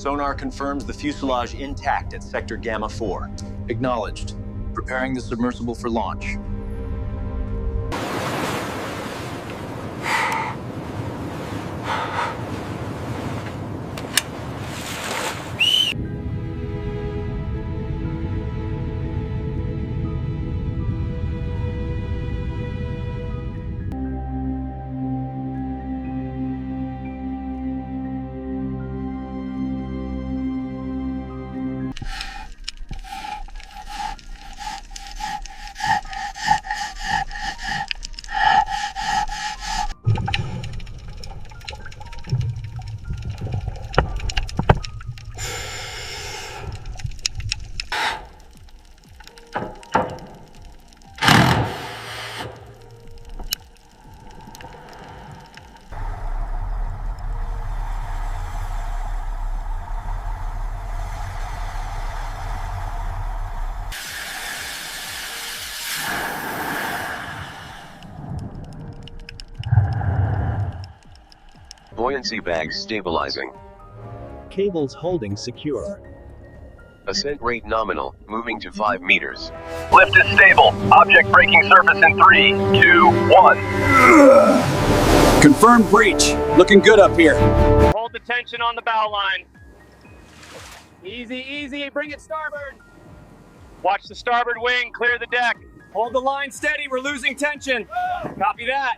Sonar confirms the fuselage intact at Sector Gamma 4. Acknowledged. Preparing the submersible for launch. Buoyancy bags stabilizing. Cables holding secure. Ascent rate nominal, moving to 5 meters. Lift is stable. Object braking surface in 3, 2, 1. Confirmed breach. Looking good up here. Hold the tension on the bow line. Easy, easy. Bring it starboard. Watch the starboard wing. Clear the deck. Hold the line steady. We're losing tension. Copy that.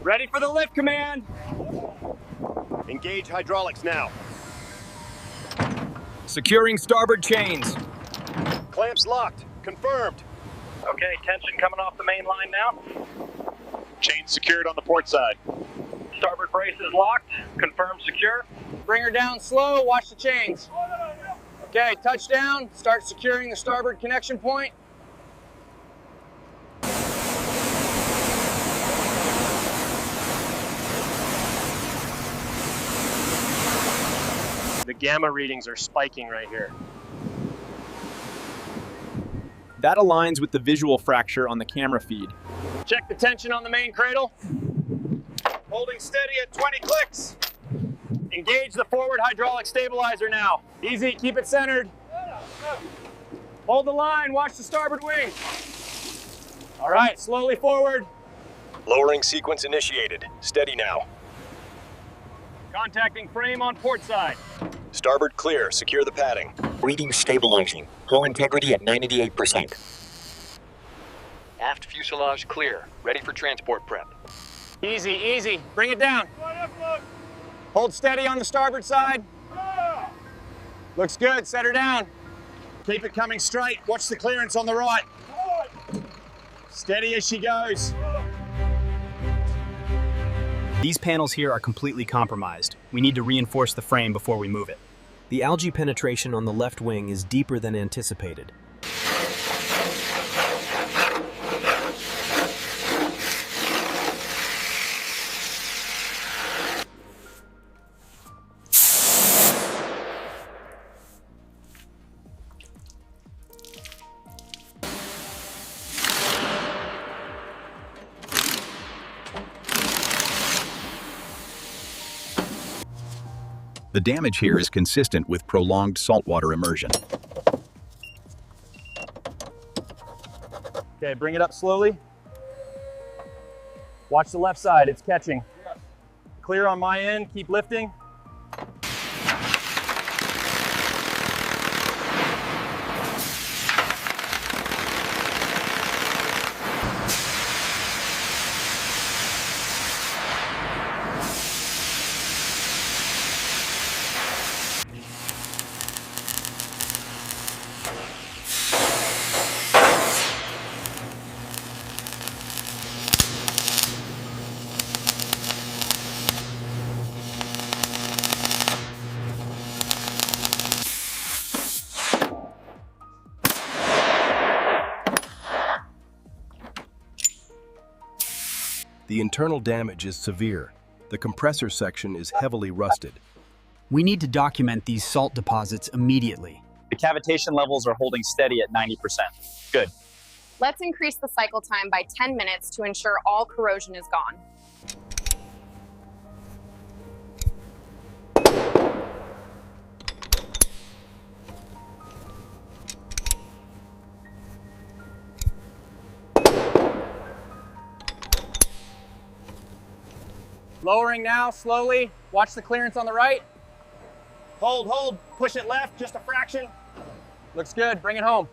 Ready for the lift, command. Engage hydraulics now. Securing starboard chains. Clamps locked. Confirmed. Okay, tension coming off the main line now. Chain secured on the port side. Starboard brace is locked. Confirmed secure. Bring her down slow. Watch the chains. Okay, touchdown. Start securing the starboard connection point. The gamma readings are spiking right here. That aligns with the visual fracture on the camera feed. Check the tension on the main cradle. Holding steady at 20 clicks. Engage the forward hydraulic stabilizer now. Easy, keep it centered. Hold the line, watch the starboard wing. All right, slowly forward. Lowering sequence initiated. Steady now. Contacting frame on port side. Starboard clear. Secure the padding. Reading stabilizing. Hull integrity at 98%. Aft fuselage clear. Ready for transport prep. Easy, easy. Bring it down. Hold steady on the starboard side. Looks good. Set her down. Keep it coming straight. Watch the clearance on the right. Steady as she goes. These panels here are completely compromised. We need to reinforce the frame before we move it. The algae penetration on the left wing is deeper than anticipated. The damage here is consistent with prolonged saltwater immersion. Okay, bring it up slowly. Watch the left side, it's catching. Clear on my end, keep lifting. The internal damage is severe. The compressor section is heavily rusted. We need to document these salt deposits immediately. The cavitation levels are holding steady at 90%. Good. Let's increase the cycle time by 10 minutes to ensure all corrosion is gone. Lowering now, slowly. Watch the clearance on the right. Hold. Push it left, just a fraction. Looks good, bring it home.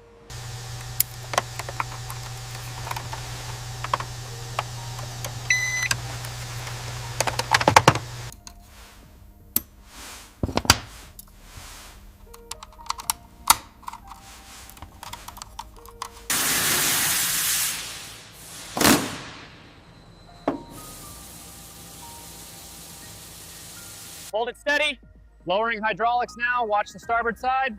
Hold it steady. Lowering hydraulics now. Watch the starboard side.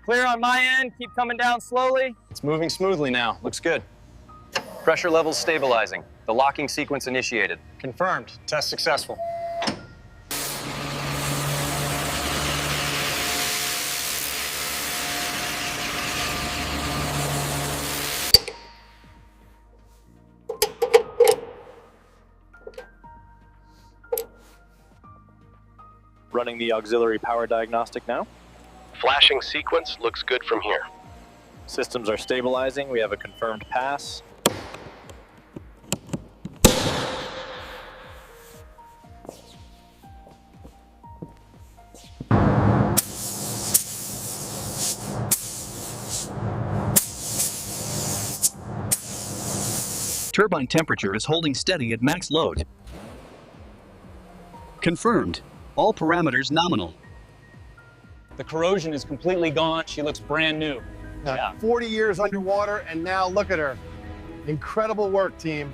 Clear on my end. Keep coming down slowly. It's moving smoothly now. Looks good. Pressure levels stabilizing. The locking sequence initiated. Confirmed. Test successful. Running the auxiliary power diagnostic now. Flashing sequence looks good from here. Systems are stabilizing. We have a confirmed pass. Turbine temperature is holding steady at max load. Confirmed. All parameters nominal. The corrosion is completely gone. She looks brand new. Yeah. 40 years underwater, and now look at her. Incredible work, team.